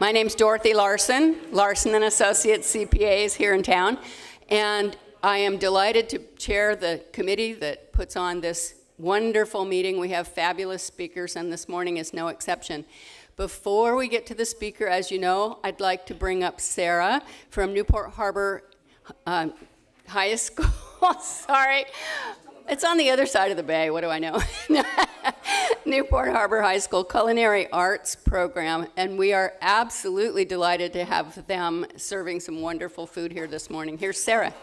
My name's Dorothy Larson, Larson and Associates CPAs here in town, and I am delighted to chair the committee that puts on this wonderful meeting. We have fabulous speakers, and this morning is no exception. Before we get to the speaker, as you know, I'd like to bring up Sarah from Newport Harbor High School. Sorry. It's on the other side of the bay. What do I know? Newport Harbor High School Culinary Arts Program, and we are absolutely delighted to have them serving some wonderful food here this morning. Here's Sarah.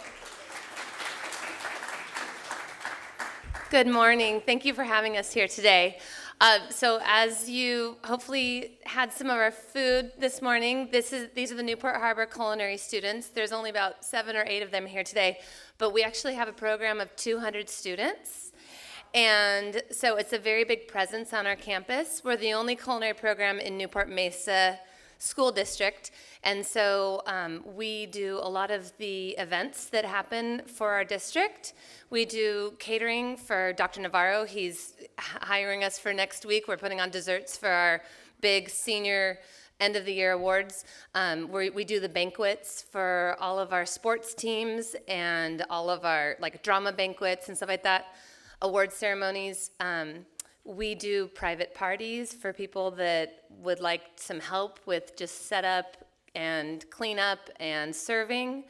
Good morning. Thank you for having us here today. So as you hopefully had some of our food this morning, these are the Newport Harbor Culinary students. There's only about 7 or 8 of them here today, but we actually have a program of 200 students. And so it's a very big presence on our campus. We're the only culinary program in Newport Mesa School District, and so we do a lot of the events that happen for our district. We do catering for Dr. Navarro. He's hiring us for next week. We're putting on desserts for our big senior end of the year awards. We do the banquets for all of our sports teams and all of our drama banquets and stuff like that, award ceremonies. We do private parties for people that would like some help with just setup and cleanup and serving.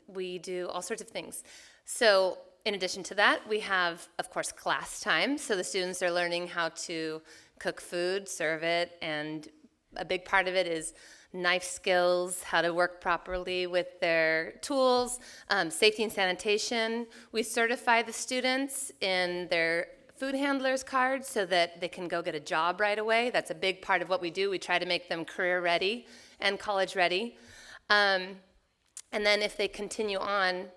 We do all sorts of things. So in addition to that, we have, of course, class time. So the students are learning how to cook food, serve it, and a big part of it is knife skills, how to work properly with their tools, safety and sanitation. We certify the students in their food handlers cards so that they can go get a job right away. That's a big part of what we do. We try to make them career ready and college ready. And then if they continue on,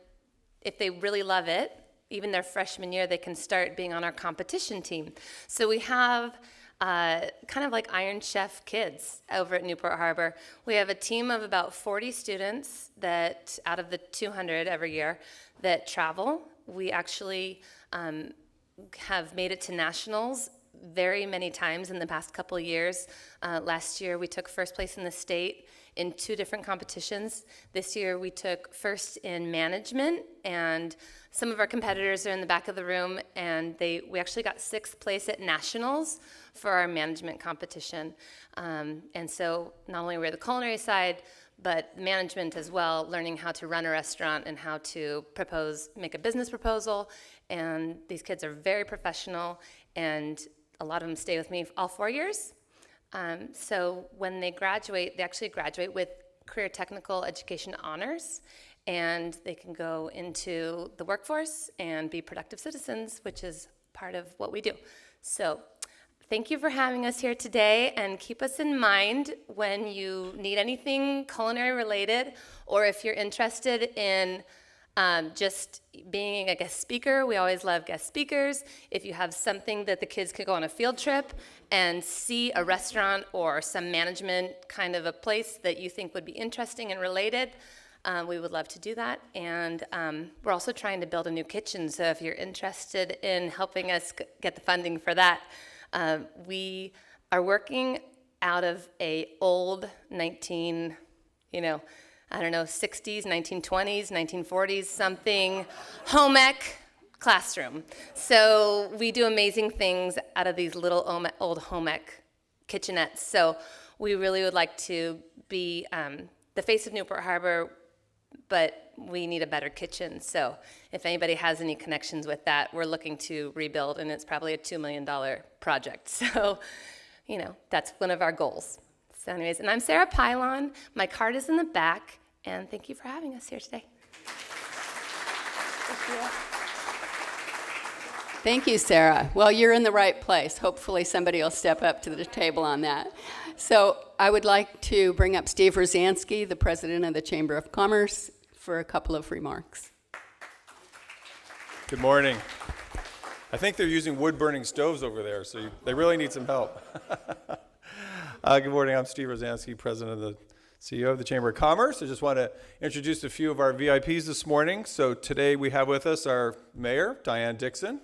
if they really love it, even their freshman year, they can start being on our competition team. So we have kind of like Iron Chef kids over at Newport Harbor. We have a team of about 40 students that, out of the 200 every year, that travel. We actually have made it to nationals very many times in the past couple of years. Last year we took first place in the state in 2 different competitions. This year we took first in management, and some of our competitors are in the back of the room, and we actually got 6th place at nationals for our management competition. And so not only were we the culinary side, but management as well, learning how to run a restaurant and how to make a business proposal. And these kids are very professional, and a lot of them stay with me all 4 years. So when they graduate, they actually graduate with career technical education honors, and they can go into the workforce and be productive citizens, which is part of what we do. So thank you for having us here today, and keep us in mind when you need anything culinary related, or if you're interested in just being a guest speaker. We always love guest speakers. If you have something that the kids could go on a field trip and see a restaurant or some management kind of a place that you think would be interesting and related, we would love to do that. And we're also trying to build a new kitchen, so if you're interested in helping us get the funding for that, we are working out of a old 60s, 1920s, 1940s, something, home ec classroom. So we do amazing things out of these little old home ec kitchenettes. So we really would like to be the face of Newport Harbor, but we need a better kitchen. So if anybody has any connections with that, we're looking to rebuild, and it's probably a $2 million project. So, that's one of our goals. So anyways, and I'm Sarah Pylon. My card is in the back, and thank you for having us here today. Thank you, Sarah. Well, you're in the right place. Hopefully somebody will step up to the table on that. So I would like to bring up Steve Rozanski, the president of the Chamber of Commerce, for a couple of remarks. Good morning. I think they're using wood-burning stoves over there, so they really need some help. Good morning. I'm Steve Rozanski, president of the CEO of the Chamber of Commerce. I just want to introduce a few of our VIPs this morning. So today we have with us our mayor, Diane Dixon.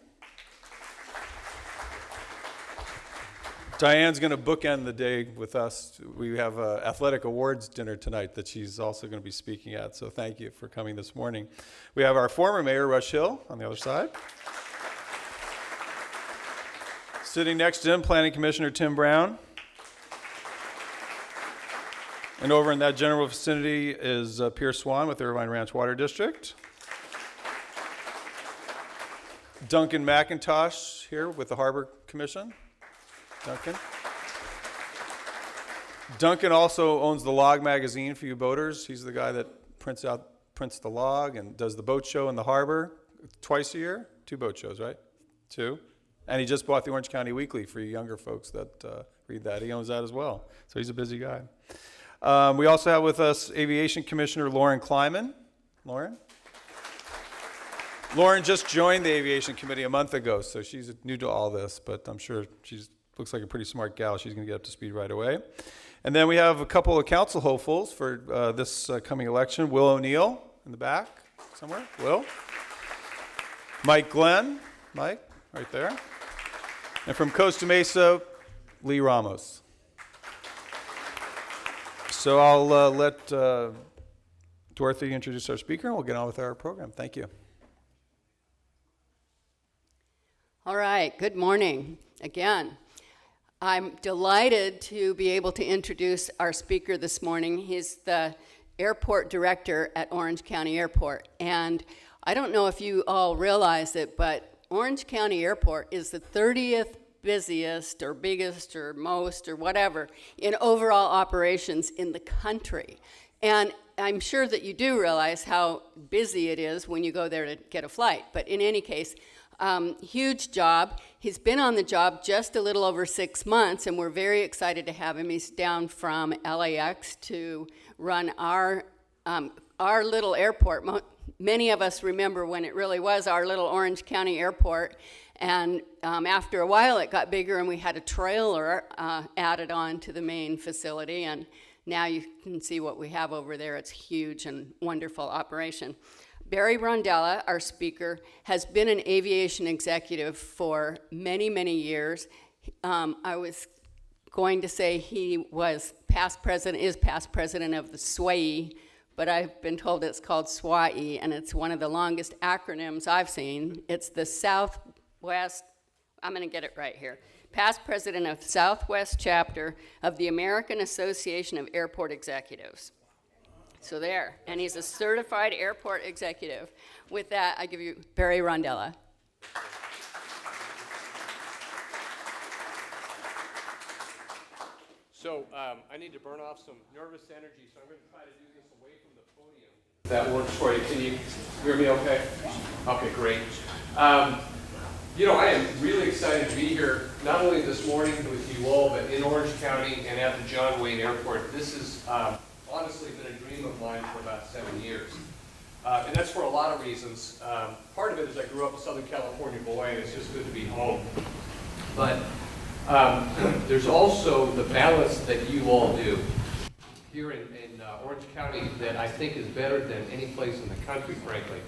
Diane's going to bookend the day with us. We have an athletic awards dinner tonight that she's also going to be speaking at, so thank you for coming this morning. We have our former mayor, Rush Hill, on the other side. Sitting next to him, Planning Commissioner Tim Brown. And over in that general vicinity is Pierce Swan with Irvine Ranch Water District. Duncan McIntosh here with the Harbor Commission. Duncan. Duncan also owns the Log magazine for you boaters. He's the guy that prints the log and does the boat show in the harbor twice a year. 2 boat shows, right? 2. And he just bought the Orange County Weekly for you younger folks that read that. He owns that as well. So he's a busy guy. We also have with us Aviation Commissioner Lauren Kleiman. Lauren? Lauren just joined the Aviation Committee a month ago, so she's new to all this, but I'm sure she looks like a pretty smart gal. She's going to get up to speed right away. And then we have a couple of council hopefuls for this coming election. Will O'Neill in the back somewhere. Will. Mike Glenn. Mike, right there. And from Costa Mesa, Lee Ramos. So I'll let Dorothy introduce our speaker, and we'll get on with our program. Thank you. All right, good morning again. I'm delighted to be able to introduce our speaker this morning. He's the airport director at Orange County Airport. And I don't know if you all realize it, but Orange County Airport is the 30th busiest or biggest or most or whatever in overall operations in the country. And I'm sure that you do realize how busy it is when you go there to get a flight. But in any case, huge job. He's been on the job just a little over 6 months, and we're very excited to have him. He's down from LAX to run our little airport. Many of us remember when it really was our little Orange County Airport, and after a while it got bigger and we had a trailer added on to the main facility, and now you can see what we have over there. It's huge and wonderful operation. Barry Rondella, our speaker, has been an aviation executive for many, many years. I was going to say he was past president of the SWAE, but I've been told it's called SWAE, and it's one of the longest acronyms I've seen. It's the Southwest, I'm going to get it right here, past president of Southwest Chapter of the American Association of Airport Executives. So there, and he's a certified airport executive. With that, I give you Barry Rondella. So I need to burn off some nervous energy, so I'm going to try to do this away from the podium. That works for you. Can you hear me okay? Okay, great. I am really excited to be here, not only this morning with you all, but in Orange County and at the John Wayne Airport. This has honestly been a dream of mine for about 7 years. And that's for a lot of reasons. Part of it is I grew up a Southern California boy, and it's just good to be home. But there's also the balance that you all do here in Orange County that I think is better than any place in the country, frankly.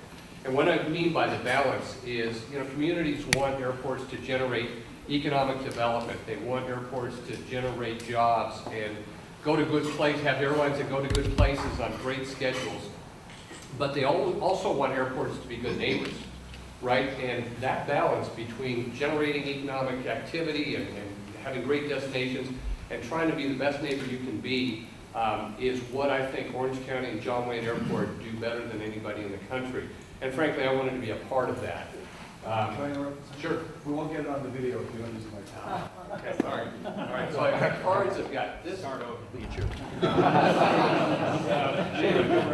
And what I mean by the balance is, communities want airports to generate economic development. They want airports to generate jobs and go to good places, have airlines that go to good places on great schedules. But they also want airports to be good neighbors, right? And that balance between generating economic activity and having great destinations and trying to be the best neighbor you can be is what I think Orange County and John Wayne Airport do better than anybody in the country. And frankly, I wanted to be a part of that. Can I interrupt? Sure. We won't get it on the video if you don't use my time. Okay, sorry. All right, so I've got cards. I've got this. All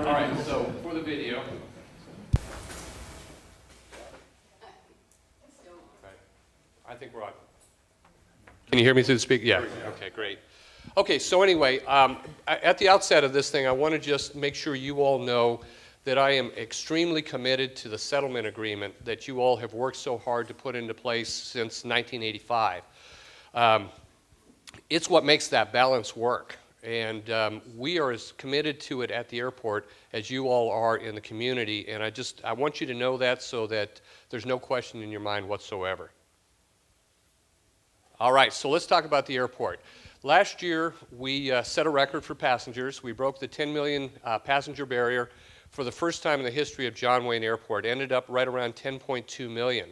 right, so for the video. Okay. I think we're on. Can you hear me through the speaker? Yeah. Okay, great. Okay, so anyway, at the outset of this thing, I want to just make sure you all know that I am extremely committed to the settlement agreement that you all have worked so hard to put into place since 1985. It's what makes that balance work, and we are as committed to it at the airport as you all are in the community, and I want you to know that so that there's no question in your mind whatsoever. All right, so let's talk about the airport. Last year, we set a record for passengers. We broke the 10 million passenger barrier for the first time in the history of John Wayne Airport. Ended up right around 10.2 million.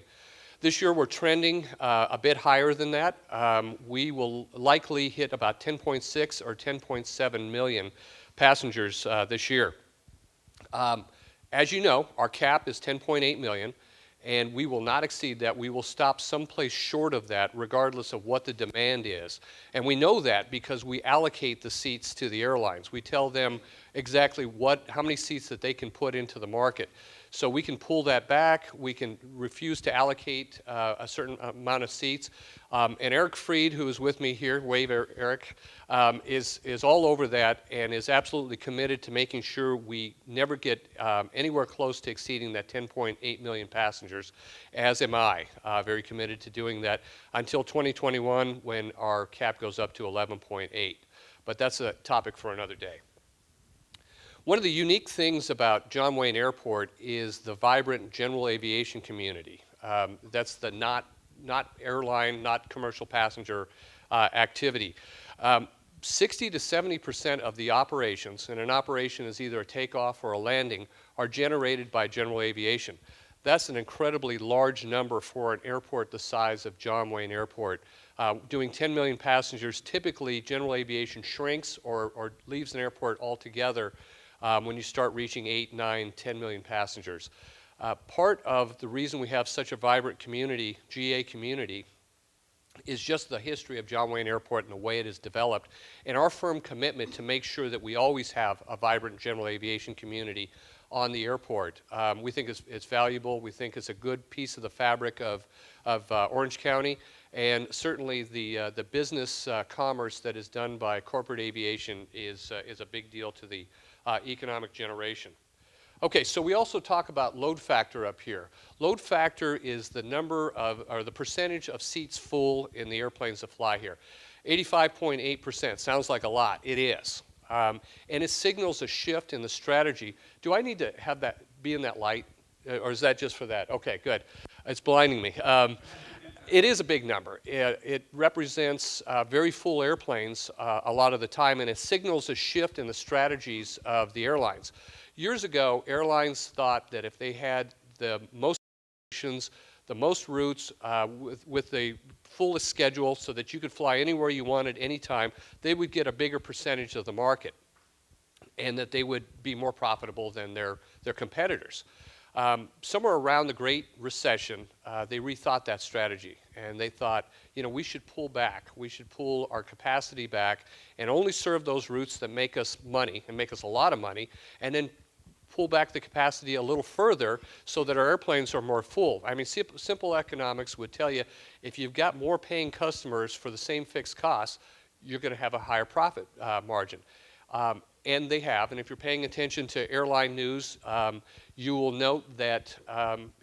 This year, we're trending a bit higher than that. We will likely hit about 10.6 or 10.7 million passengers this year. As you know, our cap is 10.8 million. And we will not exceed that. We will stop someplace short of that regardless of what the demand is. And we know that because we allocate the seats to the airlines. We tell them exactly how many seats that they can put into the market. So we can pull that back. We can refuse to allocate a certain amount of seats. And Eric Freed, who is with me here, wave Eric, is all over that and is absolutely committed to making sure we never get anywhere close to exceeding that 10.8 million passengers, as am I, very committed to doing that until 2021 when our cap goes up to 11.8. But that's a topic for another day. One of the unique things about John Wayne Airport is the vibrant general aviation community. That's the not airline, not commercial passenger activity. 60 to 70% of the operations, and an operation is either a takeoff or a landing, are generated by general aviation. That's an incredibly large number for an airport the size of John Wayne Airport. Doing 10 million passengers, typically general aviation shrinks or leaves an airport altogether when you start reaching 8, 9, 10 million passengers. Part of the reason we have such a vibrant community, GA community, is just the history of John Wayne Airport and the way it is developed, and our firm commitment to make sure that we always have a vibrant general aviation community on the airport. We think it's valuable. We think it's a good piece of the fabric of Orange County, and certainly the business commerce that is done by corporate aviation is a big deal to the economic generation. Okay, so we also talk about load factor up here. Load factor is the number of, or the percentage of seats full in the airplanes that fly here. 85.8%, sounds like a lot, it is. And it signals a shift in the strategy. Do I need to have that be in that light, or is that just for that? Okay, good. It's blinding me. It is a big number. It represents very full airplanes a lot of the time, and it signals a shift in the strategies of the airlines. Years ago, airlines thought that if they had the most destinations, the most routes, with the fullest schedule so that you could fly anywhere you wanted, anytime, they would get a bigger percentage of the market and that they would be more profitable than their competitors. Somewhere around the Great Recession, they rethought that strategy, and they thought, you know, we should pull back. We should pull our capacity back and only serve those routes that make us money and make us a lot of money, and then pull back the capacity a little further so that our airplanes are more full. I mean, simple economics would tell you if you've got more paying customers for the same fixed costs, you're going to have a higher profit margin. And they have, and if you're paying attention to airline news, you will note that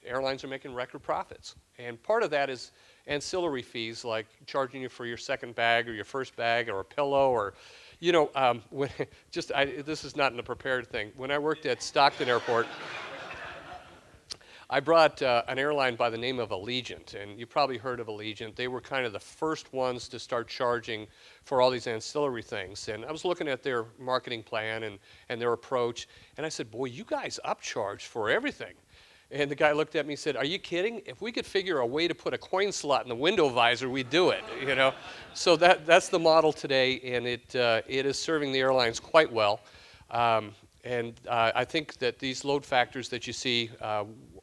airlines are making record profits. And part of that is ancillary fees, like charging you for your second bag or your first bag or a pillow, or, you know, this is not in a prepared thing. When I worked at Stockton Airport, I brought an airline by the name of Allegiant, and you probably heard of Allegiant. They were kind of the first ones to start charging for all these ancillary things. And I was looking at their marketing plan and their approach, and I said, boy, you guys upcharge for everything. And the guy looked at me and said, are you kidding? If we could figure a way to put a coin slot in the window visor, we'd do it, you know? So that's the model today, and it is serving the airlines quite well. And I think that these load factors that you see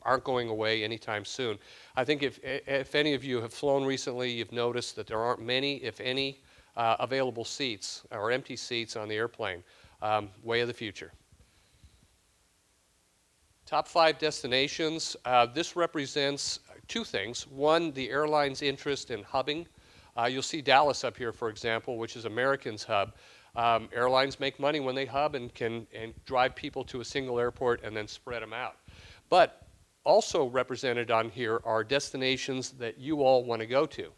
aren't going away anytime soon. I think if any of you have flown recently, you've noticed that there aren't many, if any, available seats or empty seats on the airplane. Way of the future. Top 5 destinations. This represents two things. One, the airline's interest in hubbing. You'll see Dallas up here, for example, which is American's hub. Airlines make money when they hub and can drive people to a single airport and then spread them out. But also represented on here are destinations that you all want to go to.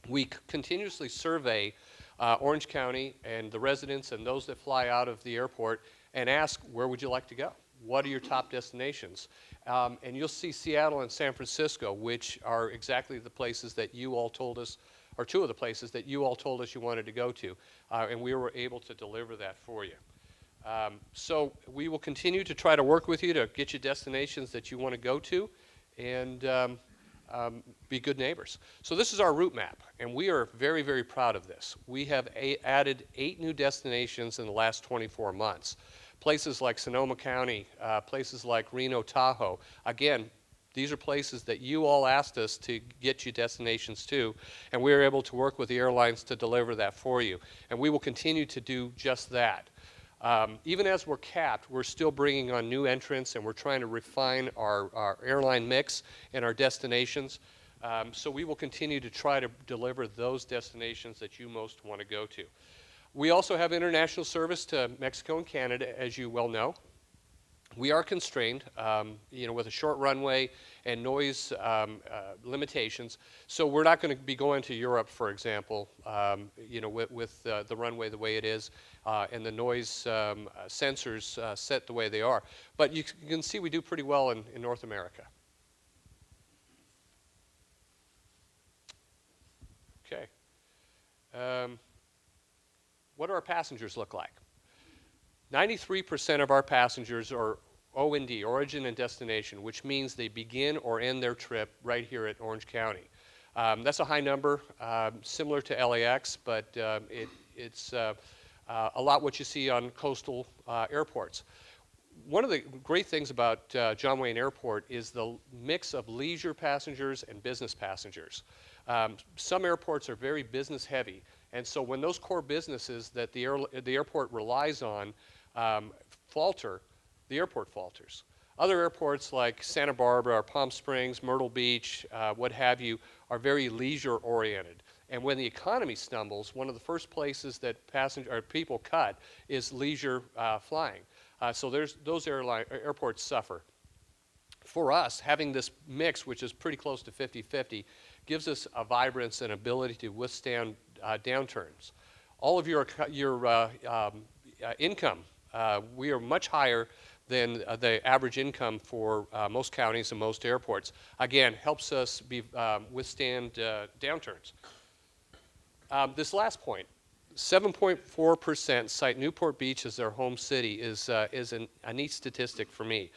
We continuously survey Orange County and the residents and those that fly out of the airport and ask, where would you like to go? What are your top destinations? And you'll see Seattle and San Francisco, which are exactly the places that you all told us or two of the places that you all told us you wanted to go to, and we were able to deliver that for you. So we will continue to try to work with you to get you destinations that you want to go to, and be good neighbors. So this is our route map, and we are very, very proud of this. We have added 8 new destinations in the last 24 months. Places like Sonoma County, places like Reno, Tahoe. Again, these are places that you all asked us to get you destinations to, and we were able to work with the airlines to deliver that for you. And we will continue to do just that. Even as we're capped, we're still bringing on new entrants, and we're trying to refine our airline mix and our destinations. So we will continue to try to deliver those destinations that you most want to go to. We also have international service to Mexico and Canada, as you well know. We are constrained, with a short runway and noise limitations. So we're not going to be going to Europe, for example, with the runway the way it is and the noise sensors set the way they are. But you can see we do pretty well in North America. Okay. What do our passengers look like? 93% of our passengers are OND, origin and destination, which means they begin or end their trip right here at Orange County. That's a high number, similar to LAX, but it's a lot what you see on coastal airports. One of the great things about John Wayne Airport is the mix of leisure passengers and business passengers. Some airports are very business heavy, and so when those core businesses that the airport relies on falter, the airport falters. Other airports like Santa Barbara or Palm Springs, Myrtle Beach, what have you, are very leisure oriented. And when the economy stumbles, one of the first places that people cut is leisure flying. So those airports suffer. For us, having this mix, which is pretty close to 50-50, gives us a vibrance and ability to withstand downturns. All of your income, we are much higher than the average income for most counties and most airports. Again, helps us withstand downturns. This last point, 7.4% cite Newport Beach as their home city is a neat statistic for me.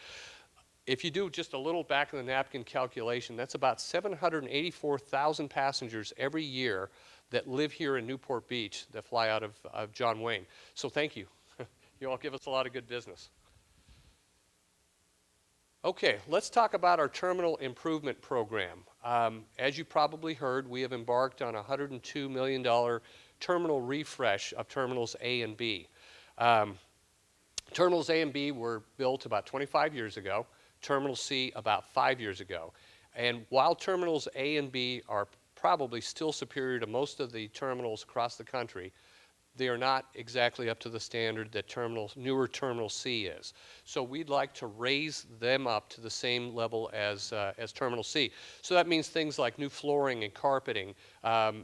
If you do just a little back of the napkin calculation, that's about 784,000 passengers every year that live here in Newport Beach that fly out of John Wayne. So thank you. You all give us a lot of good business. Okay, let's talk about our terminal improvement program. As you probably heard, we have embarked on a $102 million terminal refresh of Terminals A and B. Terminals A and B were built about 25 years ago. Terminal C about 5 years ago. And while Terminals A and B are probably still superior to most of the terminals across the country, they are not exactly up to the standard that newer Terminal C is. So we'd like to raise them up to the same level as Terminal C. So that means things like new flooring and carpeting,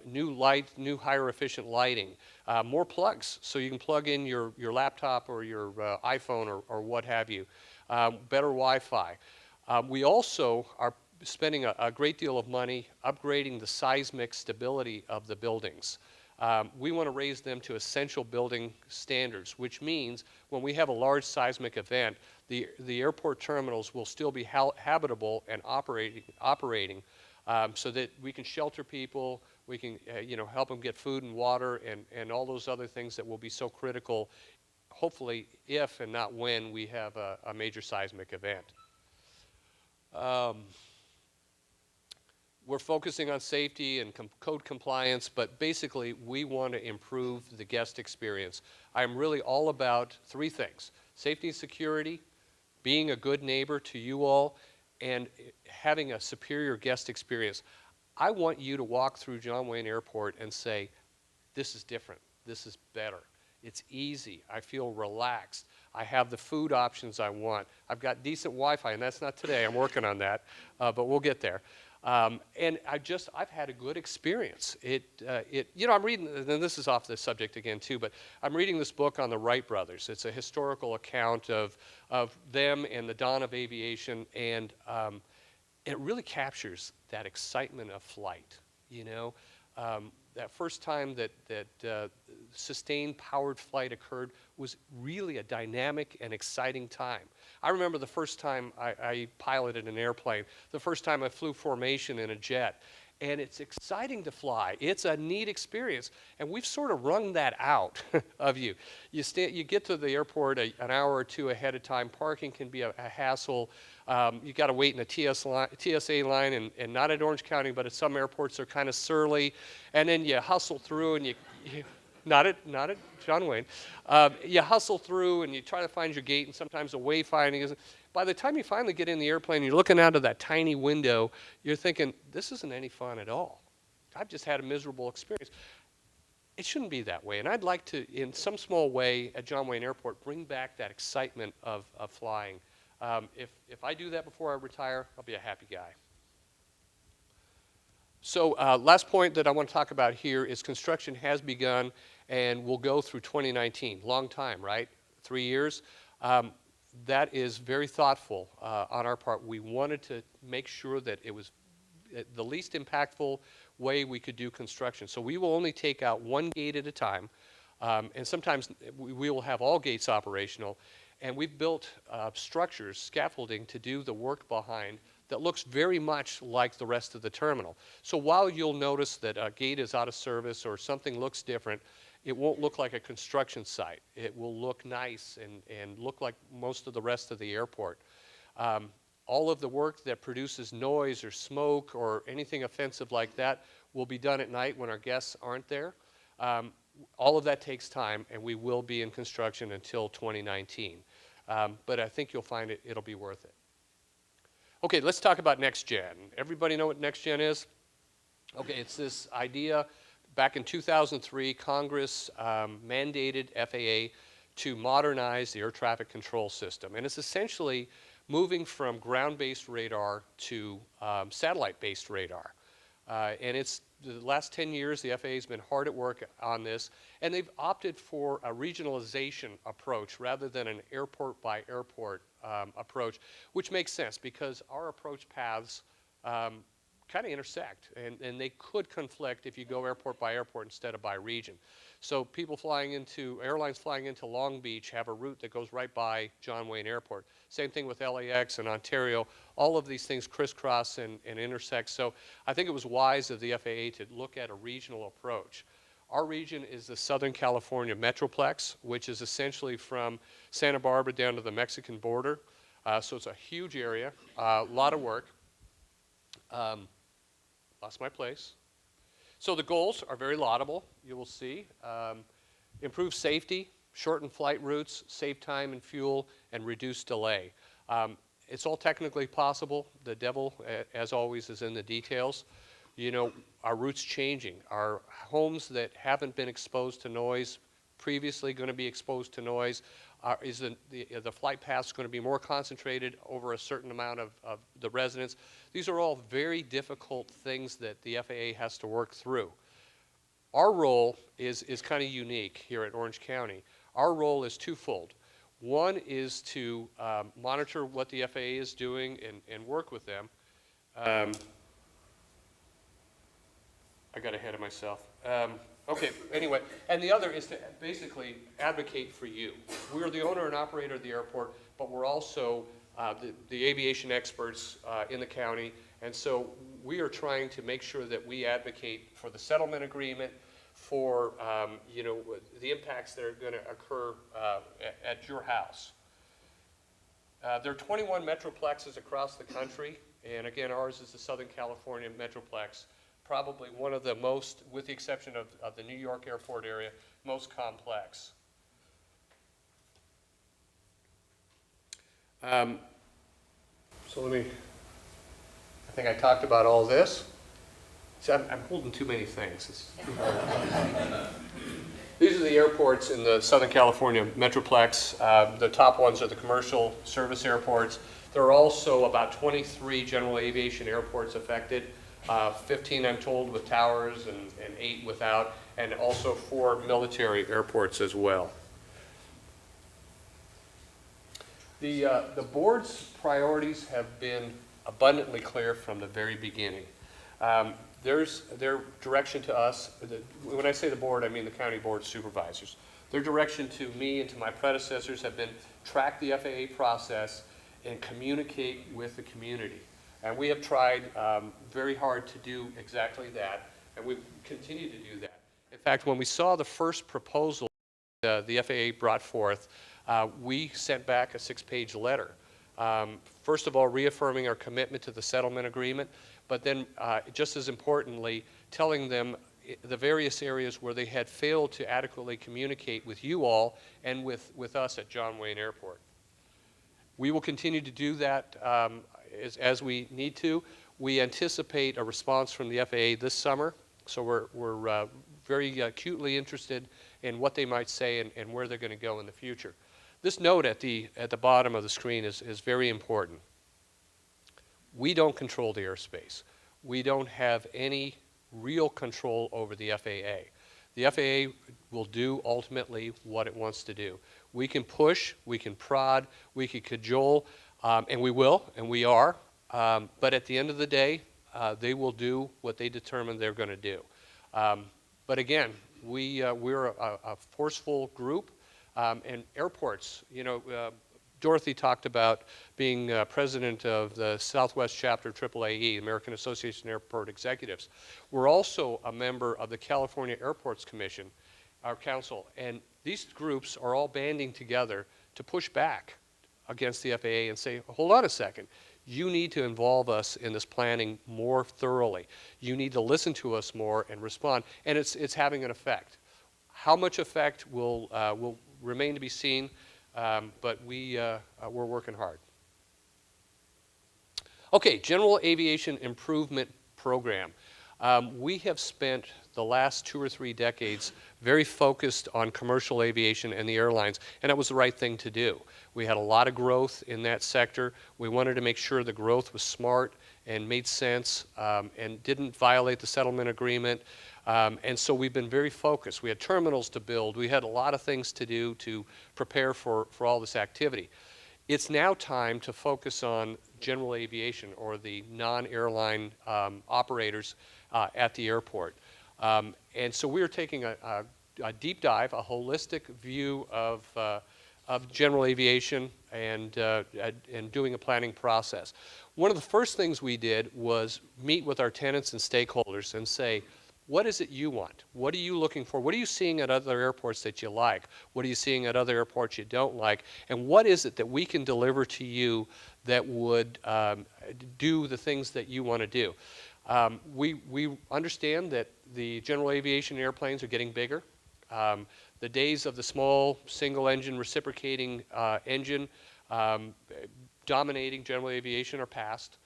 new higher efficient lighting, more plugs so you can plug in your laptop or your iPhone or what have you, better Wi-Fi. We also are spending a great deal of money upgrading the seismic stability of the buildings. We want to raise them to essential building standards, which means when we have a large seismic event, the airport terminals will still be habitable and operating so that we can shelter people, we can help them get food and water and all those other things that will be so critical, hopefully if and not when we have a major seismic event. We're focusing on safety and code compliance, but basically we want to improve the guest experience. I'm really all about 3 things: safety and security, being a good neighbor to you all, and having a superior guest experience. I want you to walk through John Wayne Airport and say, this is different, this is better. It's easy, I feel relaxed, I have the food options I want, I've got decent Wi-Fi, and that's not today, I'm working on that, but we'll get there. And I've had a good experience. I'm reading, and this is off the subject again too, but I'm reading this book on the Wright brothers. It's a historical account of them and the dawn of aviation, and it really captures that excitement of flight. that first time that sustained powered flight occurred was really a dynamic and exciting time. I remember the first time I piloted an airplane, the first time I flew formation in a jet, and it's exciting to fly. It's a neat experience, and we've sort of wrung that out of you. You get to the airport an hour or two ahead of time. Parking can be a hassle. You got to wait in a TSA line, and not at Orange County, but at some airports they're kind of surly. And then you hustle through, and you not at John Wayne. You hustle through, and you try to find your gate, and sometimes the wayfinding isn't. By the time you finally get in the airplane, you're looking out of that tiny window, you're thinking, this isn't any fun at all. I've just had a miserable experience. It shouldn't be that way, and I'd like to, in some small way, at John Wayne Airport, bring back that excitement of flying. If I do that before I retire, I'll be a happy guy. So last point that I want to talk about here is construction has begun and will go through 2019. Long time, right? 3 years. That is very thoughtful on our part. We wanted to make sure that it was the least impactful way we could do construction. So we will only take out one gate at a time, and sometimes we will have all gates operational. And we've built structures, scaffolding, to do the work behind that looks very much like the rest of the terminal. So while you'll notice that a gate is out of service or something looks different, it won't look like a construction site. It will look nice and look like most of the rest of the airport. All of the work that produces noise or smoke or anything offensive like that will be done at night when our guests aren't there. All of that takes time, and we will be in construction until 2019. But I think you'll find it'll be worth it. Okay, let's talk about Next Gen. Everybody know what Next Gen is? Okay, it's this idea. Back in 2003, Congress mandated FAA to modernize the air traffic control system. And it's essentially moving from ground-based radar to satellite-based radar. And it's the last 10 years, the FAA has been hard at work on this, and they've opted for a regionalization approach rather than an airport-by-airport approach, which makes sense because our approach paths kind of intersect, and they could conflict if you go airport by airport instead of by region. So airlines flying into Long Beach have a route that goes right by John Wayne Airport. Same thing with LAX and Ontario. All of these things crisscross and intersect. So I think it was wise of the FAA to look at a regional approach. Our region is the Southern California Metroplex, which is essentially from Santa Barbara down to the Mexican border. So it's a huge area, a lot of work. Lost my place. So the goals are very laudable, you will see. Improve safety, shorten flight routes, save time and fuel, and reduce delay. It's all technically possible. The devil, as always, is in the details. You know, our routes changing. Our homes that haven't been exposed to noise, previously going to be exposed to noise. The flight paths going to be more concentrated over a certain amount of the residents? These are all very difficult things that the FAA has to work through. Our role is kind of unique here at Orange County. Our role is twofold. One is to monitor what the FAA is doing and work with them. I got ahead of myself. Okay, anyway, and the other is to basically advocate for you. We're the owner and operator of the airport, but we're also the aviation experts in the county, and so we are trying to make sure that we advocate for the settlement agreement, for the impacts that are going to occur at your house. There are 21 Metroplexes across the country, and again, ours is the Southern California Metroplex. Probably one of the most, with the exception of the New York airport area, most complex. So I think I talked about all this. See, I'm holding too many things. These are the airports in the Southern California Metroplex. The top ones are the commercial service airports. There are also about 23 general aviation airports affected. 15, I'm told, with towers and 8 without, and also 4 military airports as well. The board's priorities have been abundantly clear from the very beginning. their direction to us, when I say the board, I mean the county board of supervisors. Their direction to me and to my predecessors have been track the FAA process and communicate with the community. And we have tried very hard to do exactly that, and we continue to do that. In fact, when we saw the first proposal the FAA brought forth, we sent back a 6-page letter. First of all, reaffirming our commitment to the settlement agreement, but then just as importantly, telling them the various areas where they had failed to adequately communicate with you all and with us at John Wayne Airport. We will continue to do that as we need to. We anticipate a response from the FAA this summer, so we're very acutely interested in what they might say and where they're going to go in the future. This note at the bottom of the screen is very important. We don't control the airspace. We don't have any real control over the FAA. The FAA will do ultimately what it wants to do. We can push, we can prod, we can cajole, and we will, and we are. But at the end of the day, they will do what they determine they're going to do. But again, we're a forceful group, and airports, you know, Dorothy talked about being president of the Southwest Chapter AAAE, American Association of Airport Executives. We're also a member of the California Airports Commission, our council, and these groups are all banding together to push back against the FAA and say, hold on a second, you need to involve us in this planning more thoroughly. You need to listen to us more and respond, and it's having an effect. How much effect will remain to be seen, but we're working hard. Okay, General Aviation Improvement Program. We have spent the last 2 or 3 decades very focused on commercial aviation and the airlines, and it was the right thing to do. We had a lot of growth in that sector. We wanted to make sure the growth was smart and made sense and didn't violate the settlement agreement. And so we've been very focused. We had terminals to build. We had a lot of things to do to prepare for all this activity. It's now time to focus on general aviation, or the non-airline operators at the airport. And so we're taking a deep dive, a holistic view of general aviation and doing a planning process. One of the first things we did was meet with our tenants and stakeholders and say, what is it you want? What are you looking for? What are you seeing at other airports that you like? What are you seeing at other airports you don't like? And what is it that we can deliver to you that would do the things that you want to do? We understand that the general aviation airplanes are getting bigger. The days of the small single-engine reciprocating engine dominating general aviation are past.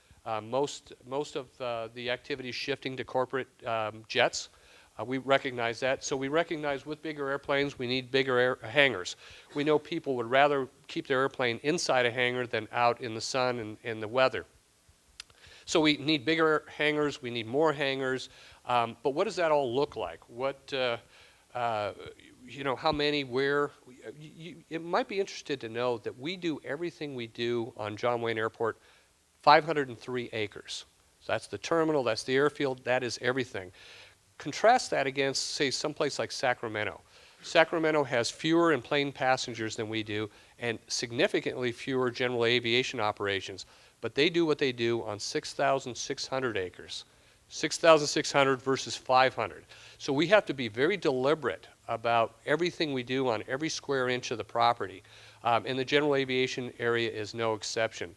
Most of the activity is shifting to corporate jets. We recognize that. So we recognize with bigger airplanes, we need bigger hangars. We know people would rather keep their airplane inside a hangar than out in the sun and in the weather. So we need bigger hangars, we need more hangars, but what does that all look like? What, you know, how many, where? It might be interested to know that we do everything we do on John Wayne Airport 503 acres. So that's the terminal, that's the airfield, that is everything. Contrast that against, say, someplace like Sacramento. Sacramento has fewer and plane passengers than we do and significantly fewer general aviation operations, but they do what they do on 6,600 acres. 6,600 versus 500. So we have to be very deliberate about everything we do on every square inch of the property. And the general aviation area is no exception.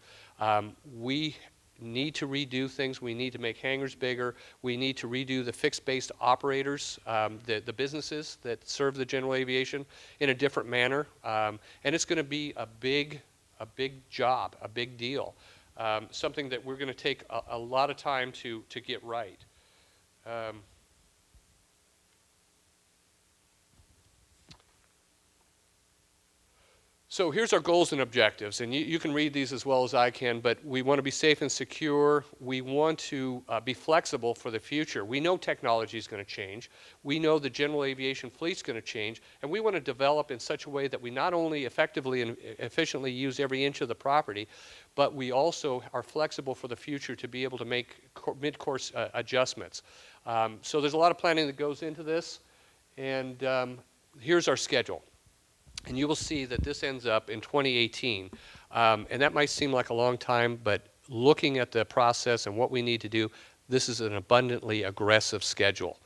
We need to redo things. We need to make hangars bigger. We need to redo the fixed-based operators, the businesses that serve the general aviation in a different manner. And it's going to be a big job, a big deal. Something that we're going to take a lot of time to get right. So here's our goals and objectives, and you can read these as well as I can, but we want to be safe and secure. We want to be flexible for the future. We know technology is going to change. We know the general aviation fleet's going to change, and we want to develop in such a way that we not only effectively and efficiently use every inch of the property, but we also are flexible for the future to be able to make mid-course adjustments. So there's a lot of planning that goes into this, and here's our schedule. And you will see that this ends up in 2018. And that might seem like a long time, but looking at the process and what we need to do, this is an abundantly aggressive schedule.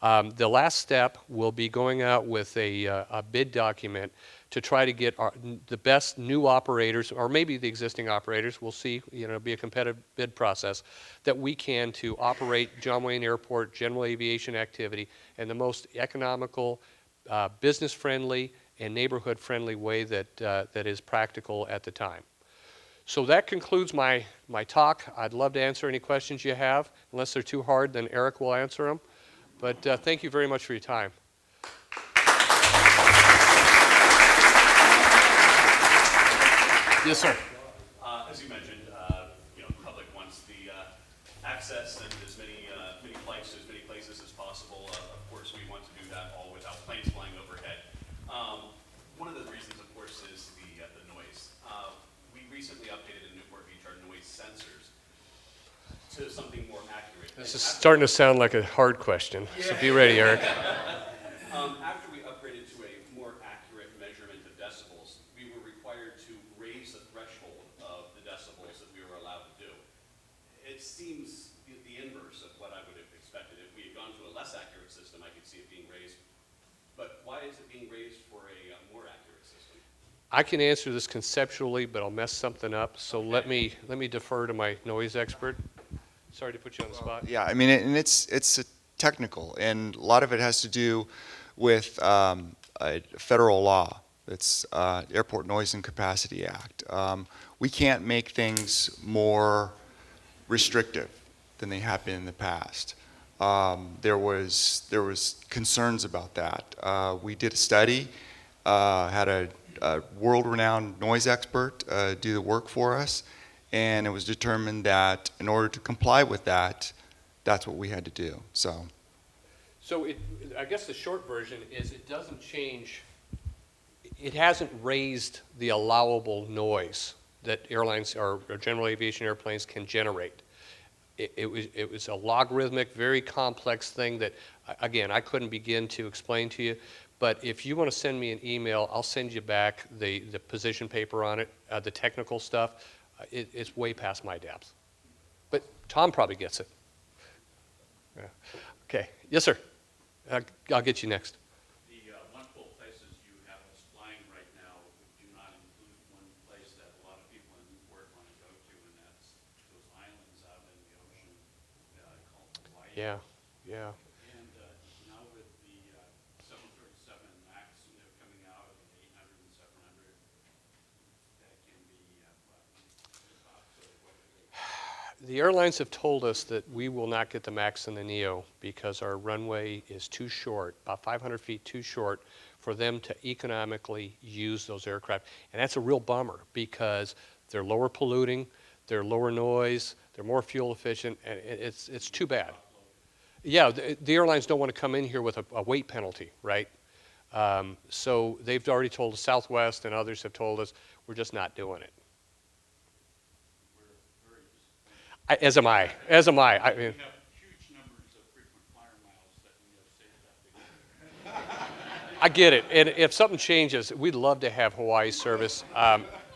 The last step will be going out with a bid document to try to get the best new operators, or maybe the existing operators, we'll see, it'll be a competitive bid process, that we can to operate John Wayne Airport general aviation activity in the most economical, business-friendly, and neighborhood-friendly way that is practical at the time. So that concludes my talk. I'd love to answer any questions you have. Unless they're too hard, then Eric will answer them. But thank you very much for your time. Yes, sir. As you mentioned, the public wants the access and as many flights to as many places as possible. Of course, we want to do that all without planes flying overhead. One of the reasons, of course, is the noise. We recently updated in Newport Beach our noise sensors to something more accurate. This is starting to sound like a hard question, so be ready, Eric. After we upgraded to a more accurate measurement of decibels, we were required to raise the threshold of the decibels that we were allowed to do. It seems the inverse of what I would have expected. If we had gone to a less accurate system, I could see it being raised. But why is it being raised for a more accurate system? I can answer this conceptually, but I'll mess something up. So let me defer to my noise expert. Sorry to put you on the spot. Yeah, I mean, and it's technical, and a lot of it has to do with a federal law. It's Airport Noise and Capacity Act. We can't make things more restrictive than they have been in the past. There was concerns about that. We did a study, had a world-renowned noise expert do the work for us, and it was determined that in order to comply with that, that's what we had to do. So I guess the short version is it doesn't change. It hasn't raised the allowable noise that airlines or general aviation airplanes can generate. It was a logarithmic, very complex thing that, again, I couldn't begin to explain to you. But if you want to send me an email, I'll send you back the position paper on it, the technical stuff. It's way past my depth. But Tom probably gets it. Yeah. Okay. Yes, sir. I'll get you next. The wonderful places you have us flying right now do not include one place that a lot of people in Newport want to go to, and that's those islands out in the ocean called Hawaii. Yeah. Yeah. And now with the 737 MAX coming out of the 800 and 700, that can be The airlines have told us that we will not get the MAX and the NEO because our runway is too short, about 500 feet too short for them to economically use those aircraft. And that's a real bummer because they're lower polluting, they're lower noise, they're more fuel efficient, and it's too bad. Yeah, the airlines don't want to come in here with a weight penalty, right? So they've already told us, Southwest and others have told us, we're just not doing it. As am I. I mean, We have huge numbers of frequent flyer miles that we have saved up. I get it. And if something changes, we'd love to have Hawaii service,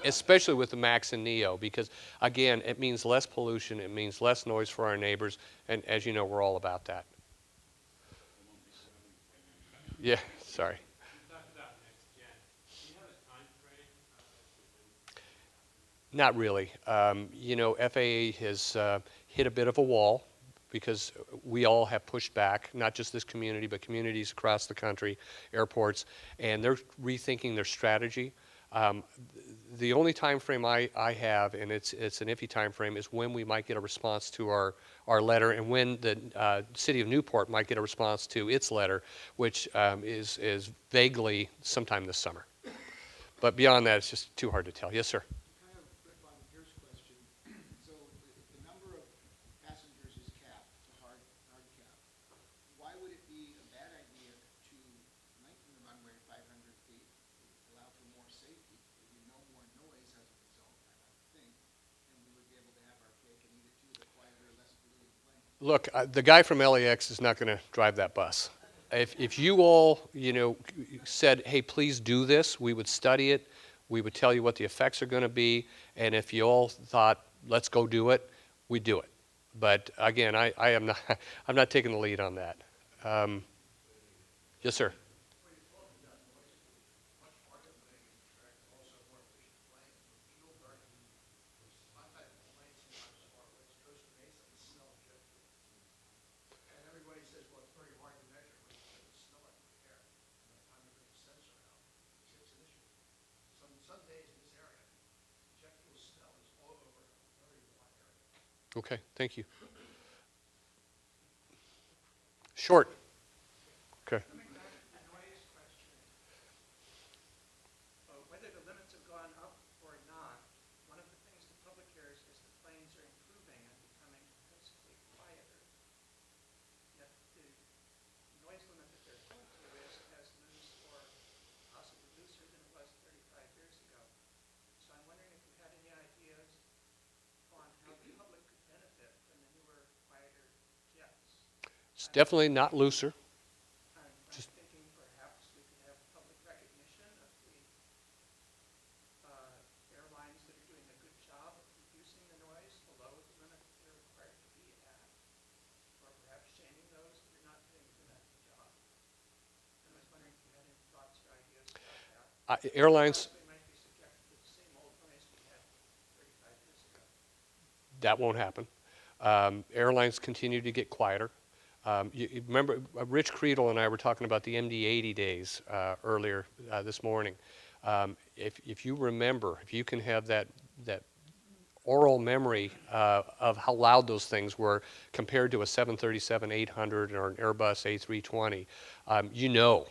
especially with the MAX and NEO, because, again, it means less pollution, it means less noise for our neighbors, and as you know, we're all about that. Yeah, sorry. You talked about next gen. Do you have a time frame? Not really. FAA has hit a bit of a wall because we all have pushed back, not just this community, but communities across the country, airports, and they're rethinking their strategy. The only time frame I have, and it's an iffy time frame, is when we might get a response to our letter, and when the city of Newport might get a response to its letter, which is vaguely sometime this summer. But beyond that, it's just too hard to tell. Yes, sir. Kind of flip on Pierce's question. So the number of passengers is capped, the hard cap. Why would it be a bad idea to lengthen the runway 500 feet, allow for more safety? There'd be no more noise as a result, I don't think, and we would be able to have our cake and eat it too, the quieter, less polluted plane. Look, the guy from LAX is not going to drive that bus. If you all, said, hey, please do this, we would study it, we would tell you what the effects are going to be, and if you all thought, let's go do it, we'd do it. But again, I am not, I'm not taking the lead on that. Yes, sir. Okay, thank you. Short. Okay. Whether the limits have gone up or not, one of the things the public hears is the planes are improving and becoming principally quieter. Yet the noise limit that they're told to is as loose or possibly looser than it was 35 years ago. So I'm wondering if you had any ideas on how the public could benefit from the newer, quieter jets. It's definitely not looser. I'm thinking perhaps we could have public recognition of the airlines that are doing a good job of reducing the noise below the limit that they're required to be at, or perhaps shaming those that are not doing a good enough job. And I was wondering if you had any thoughts or ideas about that. Airlines, They might be subjected to the same old noise we had 35 years ago. that won't happen. Airlines continue to get quieter. You remember, Rich Creedle and I were talking about the MD-80 days earlier this morning. If you remember, if you can have that oral memory of how loud those things were compared to a 737-800 or an Airbus A320, you know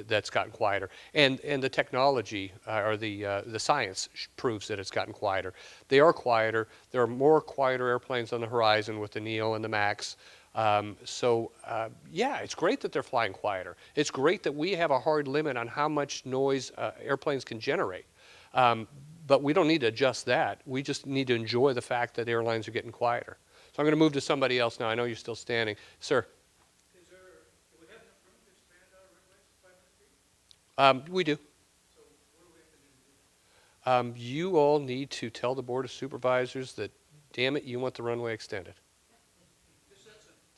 that's gotten quieter. And the technology or the science proves that it's gotten quieter. They are quieter. There are more quieter airplanes on the horizon with the Neo and the Max. Yeah, it's great that they're flying quieter. It's great that we have a hard limit on how much noise airplanes can generate. But we don't need to adjust that. We just need to enjoy the fact that airlines are getting quieter. So I'm going to move to somebody else now. I know you're still standing. Sir. Do we have enough room to expand our runways to 500 feet? We do. So what do we have to do to do that? You all need to tell the Board of Supervisors that, damn it, you want the runway extended.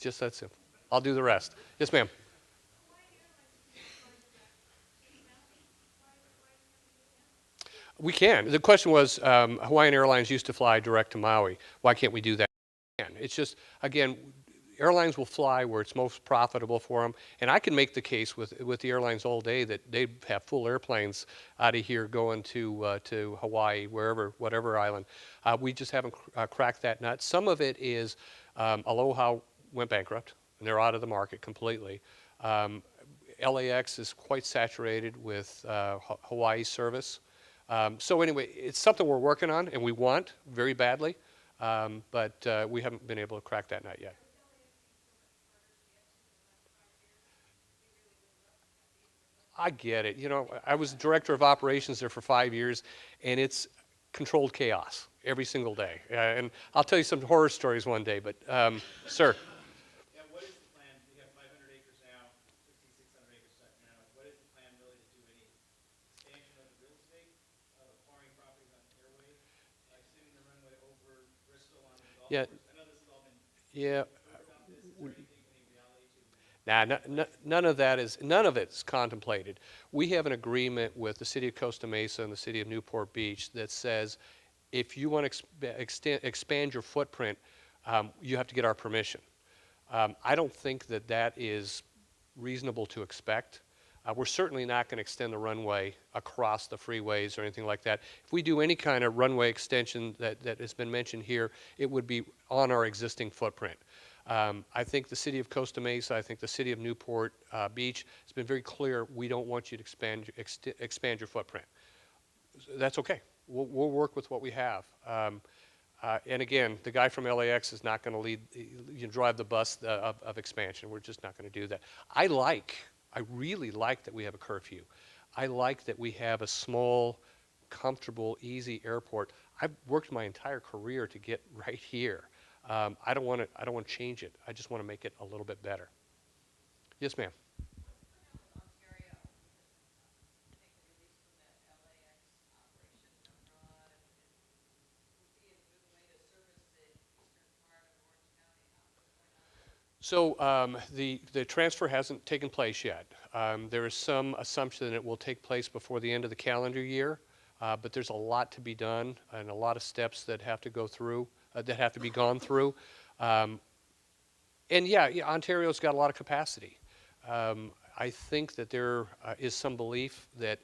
Just that simple. I'll do the rest. Yes, ma'am. We can. The question was, Hawaiian Airlines used to fly direct to Maui. Why can't we do that? It's just, again, airlines will fly where it's most profitable for them. And I can make the case with the airlines all day that they have full airplanes out of here going to Hawaii, whatever island. We just haven't cracked that nut. Some of it is Aloha went bankrupt, and they're out of the market completely. LAX is quite saturated with Hawaii service. So anyway, it's something we're working on, and we want very badly, but we haven't been able to crack that nut yet. I get it. I was director of operations there for 5 years, and it's controlled chaos every single day. And I'll tell you some horror stories one day, but sir. Yeah, what is the plan? We have 500 acres now, 5,600 acres now. What is the plan really to do any expansion of the real estate, acquiring properties on the airway, extending the runway over Bristol on the golf course? I know this has all been Yeah. about this. Is there anything, any reality to it? Nah, none of it's contemplated. We have an agreement with the city of Costa Mesa and the city of Newport Beach that says if you want to expand your footprint, you have to get our permission. I don't think that is reasonable to expect. We're certainly not going to extend the runway across the freeways or anything like that. If we do any kind of runway extension that has been mentioned here, it would be on our existing footprint. I think the city of Costa Mesa, I think the city of Newport Beach has been very clear, we don't want you to expand your footprint. that's okay. We'll work with what we have. And again, the guy from LAX is not going to drive the bus of expansion. We're just not going to do that. I really like that we have a curfew. I like that we have a small, comfortable, easy airport. I've worked my entire career to get right here. I don't want to change it. I just want to make it a little bit better. Yes, ma'am. So the transfer hasn't taken place yet. There is some assumption that it will take place before the end of the calendar year, but there's a lot to be done and a lot of steps that have to go through, that have to be gone through. And yeah, Ontario's got a lot of capacity. I think that there is some belief that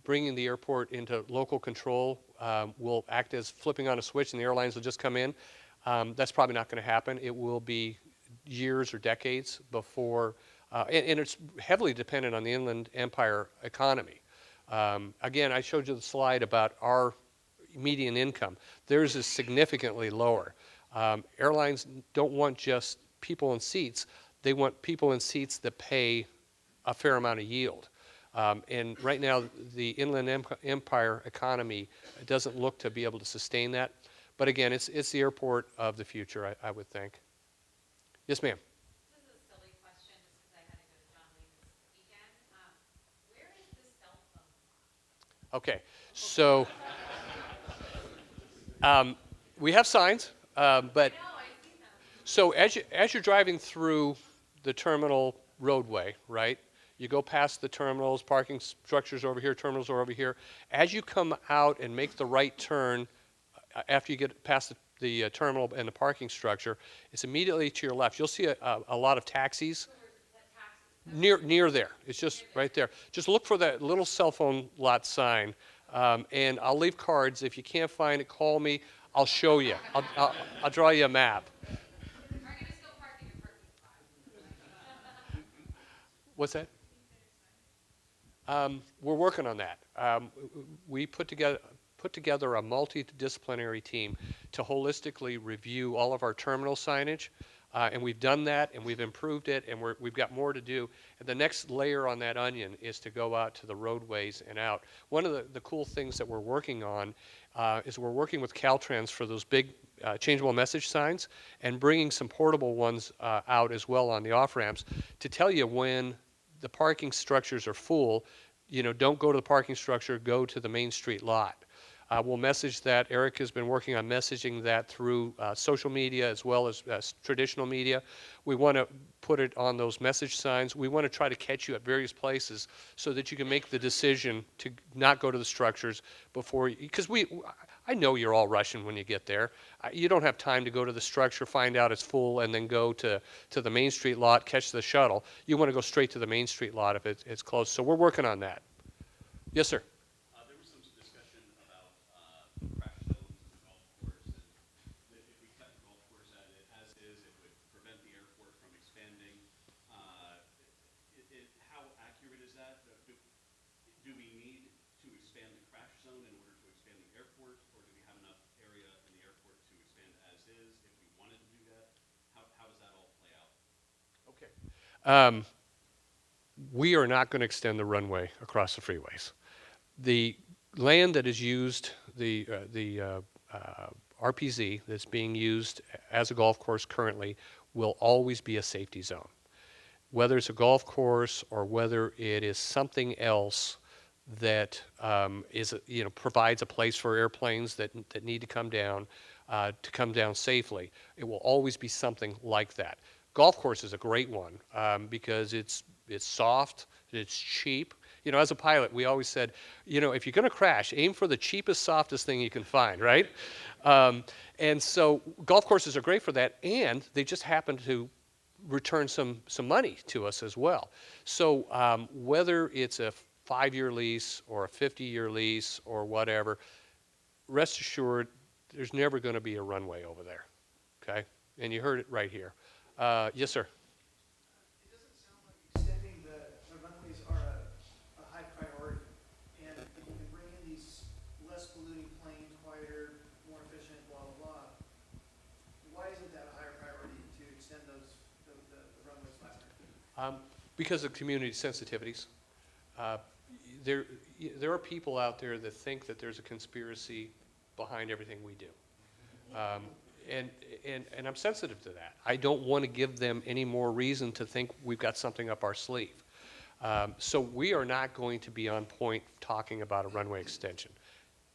bringing the airport into local control will act as flipping on a switch and the airlines will just come in. That's probably not going to happen. It will be years or decades before, and it's heavily dependent on the Inland Empire economy. Again, I showed you the slide about our median income. Theirs is significantly lower. Airlines don't want just people in seats. They want people in seats that pay a fair amount of yield. And right now, the Inland Empire economy doesn't look to be able to sustain that. But again, it's the airport of the future, I would think. Yes, ma'am. This is a silly question just because I had to go to John Lee this weekend. Where is the cell phone? Okay, so we have signs, but so as you're driving through the terminal roadway, right? You go past the terminals, parking structures over here, terminals are over here. As you come out and make the right turn, after you get past the terminal and the parking structure, it's immediately to your left. You'll see a lot of taxis near there. It's just right there. Just look for that little cell phone lot sign, and I'll leave cards. If you can't find it, call me. I'll show you. I'll draw you a map. Are you going to still park in your parking spot? What's that? We're working on that. We put together a multidisciplinary team to holistically review all of our terminal signage, and we've done that, and we've improved it, and we've got more to do. And the next layer on that onion is to go out to the roadways and out. One of the cool things that we're working on is we're working with Caltrans for those big changeable message signs and bringing some portable ones out as well on the off-ramps to tell you when the parking structures are full, don't go to the parking structure, go to the Main Street lot. We'll message that. Eric has been working on messaging that through social media as well as traditional media. We want to put it on those message signs. We want to try to catch you at various places so that you can make the decision to not go to the structures before, because I know you're all rushing when you get there. You don't have time to go to the structure, find out it's full, and then go to the Main Street lot, catch the shuttle. You want to go straight to the Main Street lot if it's close. So we're working on that. Yes, sir. There was some discussion about crash zones in the golf course, and that if we kept the golf course as is, it would prevent the airport from expanding. How accurate is that? Do we need to expand the crash zone in order to expand the airport, or do we have enough area in the airport to expand as is if we wanted to do that? How does that all play out? Okay. We are not going to extend the runway across the freeways. The land that is used, the RPZ that's being used as a golf course currently will always be a safety zone. Whether it's a golf course or whether it is something else that provides a place for airplanes that need to come down safely, it will always be something like that. Golf course is a great one because it's soft, it's cheap. As a pilot, we always said, if you're going to crash, aim for the cheapest, softest thing you can find, right? And so golf courses are great for that, and they just happen to return some money to us as well. So whether it's a 5-year lease or a 50-year lease or whatever, rest assured, there's never going to be a runway over there, okay? And you heard it right here. Yes, sir. It doesn't sound like extending the runways are a high priority. And if you can bring less polluting planes, quieter, more efficient, blah, blah, blah. Why isn't that a higher priority to extend the runways faster? Because of community sensitivities. There are people out there that think that there's a conspiracy behind everything we do. And I'm sensitive to that. I don't want to give them any more reason to think we've got something up our sleeve. So we are not going to be on point talking about a runway extension.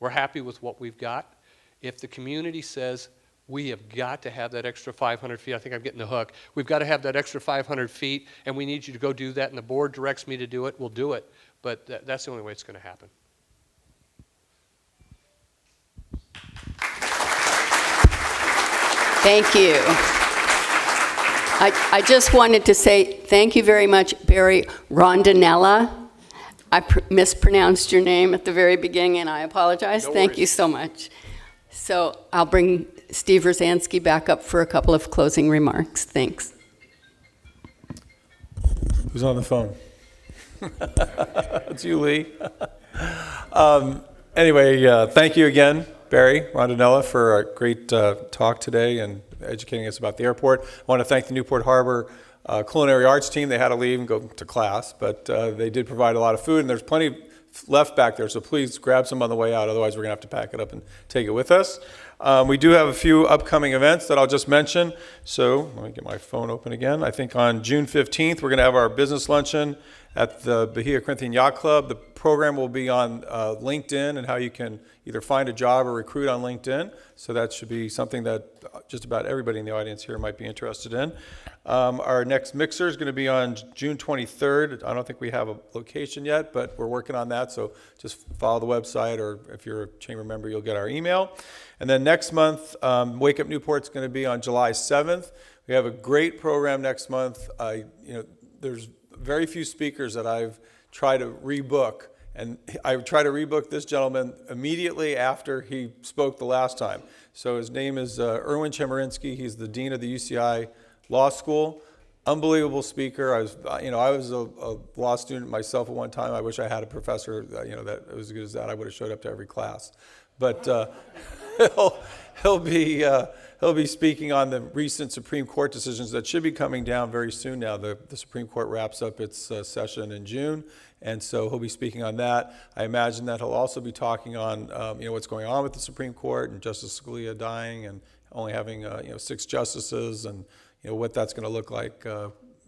We're happy with what we've got. If the community says we have got to have that extra 500 feet, I think I'm getting the hook, we've got to have that extra 500 feet and we need you to go do that and the board directs me to do it, we'll do it. But that's the only way it's going to happen. Thank you. I just wanted to say thank you very much, Barry Rondinella. I mispronounced your name at the very beginning, and I apologize. No Thank worries. you so much. So I'll bring Steve Rozanski back up for a couple of closing remarks. Thanks. Who's on the phone? It's you, Lee. Anyway, thank you again, Barry Rondinella, for a great talk today and educating us about the airport. I want to thank the Newport Harbor Culinary Arts team. They had to leave and go to class, but they did provide a lot of food, and there's plenty left back there, so please grab some on the way out. Otherwise, we're going to have to pack it up and take it with us. We do have a few upcoming events that I'll just mention. So let me get my phone open again. I think on June 15th, we're going to have our business luncheon at the Bahia Corinthian Yacht Club. The program will be on LinkedIn and how you can either find a job or recruit on LinkedIn. So that should be something that just about everybody in the audience here might be interested in. Our next mixer is going to be on June 23rd. I don't think we have a location yet, but we're working on that. So just follow the website, or if you're a chamber member, you'll get our email. And then next month, Wake Up Newport is going to be on July 7th. We have a great program next month. There's very few speakers that I've tried to rebook, and I tried to rebook this gentleman immediately after he spoke the last time. So his name is Erwin Chemerinsky. He's the dean of the UCI Law School. Unbelievable speaker. I was a law student myself at one time. I wish I had a professor that was as good as that. I would have showed up to every class. But he'll be speaking on the recent Supreme Court decisions that should be coming down very soon now. The Supreme Court wraps up its session in June, and so he'll be speaking on that. I imagine that he'll also be talking on what's going on with the Supreme Court and Justice Scalia dying and only having 6 justices, and what that's going to look like,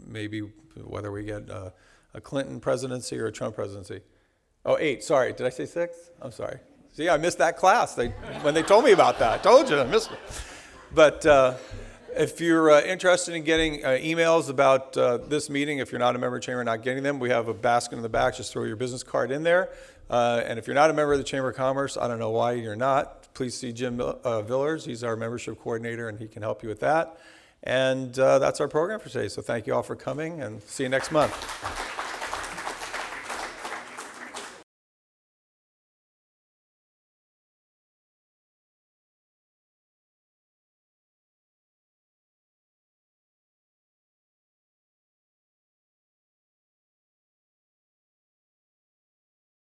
maybe whether we get a Clinton presidency or a Trump presidency. Oh, 8, sorry. Did I say 6? I'm sorry. See, I missed that class when they told me about that. I told you I missed it. But if you're interested in getting emails about this meeting, if you're not a member of the Chamber and not getting them, we have a basket in the back. Just throw your business card in there. And if you're not a member of the Chamber of Commerce, I don't know why you're not, please see Jim Villers. He's our membership coordinator, and he can help you with that. And that's our program for today. So thank you all for coming, and see you next month.